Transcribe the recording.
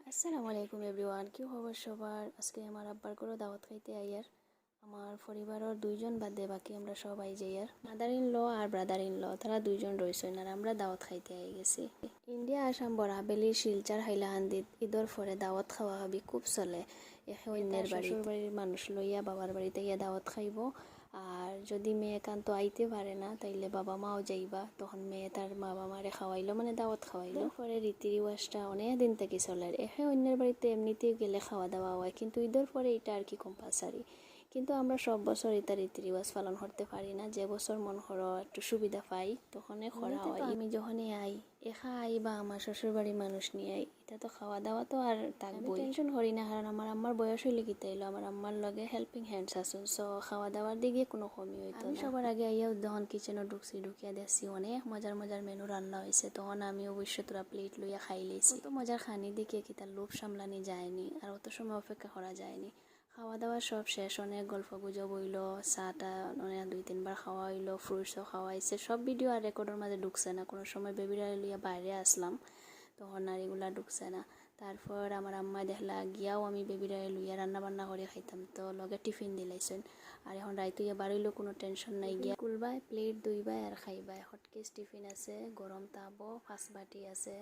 আসসালামু আলাইকুম এভরিওয়ান, কি খবর সবার? আজকে আমার আব্বার করে দাওয়াত খাইতে আইয়ার। আমার পরিবারের দুইজন বাদে বাকি আমরা সবাই যাইয়ার। মাদার ইন ল আর ব্রাদার ইন ল তারা দুইজন রয়েছেন আর আমরা দাওয়াত খাইতে আই গেছি। ইন্ডিয়া আসাম বরাবেলি শিলচার হাইলাহান্দিত ঈদর পরে দাওয়াত খাওয়া খাবি খুব চলে। একে অন্যের শ্বশুর বাড়ির মানুষ লইয়া বাবার বাড়িতে ইয়া দাওয়াত খাইব। আর যদি মেয়ে কান্ত আইতে পারে না তাইলে বাবা মাও যাইবা, তখন মেয়ে তার বাবা মারে খাওয়াইলো, মানে দাওয়াত খাওয়াইলো। পরে রীতি রিওয়াজটা অনেক দিন থেকে চলে। একে অন্যের বাড়িতে এমনিতেই গেলে খাওয়া দাওয়া হয়, কিন্তু ঈদের পরে এটা আর কি কম্পালসারি। কিন্তু আমরা সব বছর এটা রীতি রিওয়াজ পালন করতে পারি না। যে বছর মন করো একটু সুবিধা পাই তখনই করা হয়। আমি যখনই আই একা আই বা আমার শ্বশুর বাড়ির মানুষ নিয়ে আই, এটা তো খাওয়া দাওয়া তো আর থাকবোই। টেনশন করি না, কারণ আমার আম্মার বয়স হইলে গীতা এলো, আমার আম্মার লগে হেল্পিং হ্যান্ডস আসুন, সো খাওয়া দাওয়ার দিকে কোনো কমই হইতো না। আমি সবার আগে আইয়াও যখন কিচেনে ঢুকিয়া দেখছি অনেক মজার মজার মেনু রান্না হয়েছে, তখন আমি অবশ্য তোরা প্লেট লইয়া খাই লইছি। তো মজার খানি দিকে কি তার লোভ সামলানি যায়নি, আর অত সময় অপেক্ষা করা যায়নি। খাওয়া দাওয়া সব শেষ, অনেক গল্প গুজব হইল, চাটা অনেক 2-3 বার খাওয়া হইলো, ফ্রুটসও খাওয়াইছে। সব ভিডিও আর রেকর্ডের মাঝে ঢুকছে না, কোনো সময় বেবিরা লইয়া বাইরে আসলাম তখন আর এগুলা ঢুকছে না। তারপর আমার আম্মা দেখলা গিয়াও আমি বেবিরা লইয়া রান্না বান্না করে খাইতাম, তো লগে টিফিন দিলাইছেন। আর এখন রাইতো ইয়া বাড়িলেও কোনো টেনশন নাই, গিয়া কুলবাই প্লেট ধুইবাই আর খাইবাই। হটকেস টিফিন আছে, গরম তাবো, 5 বাটি আছে,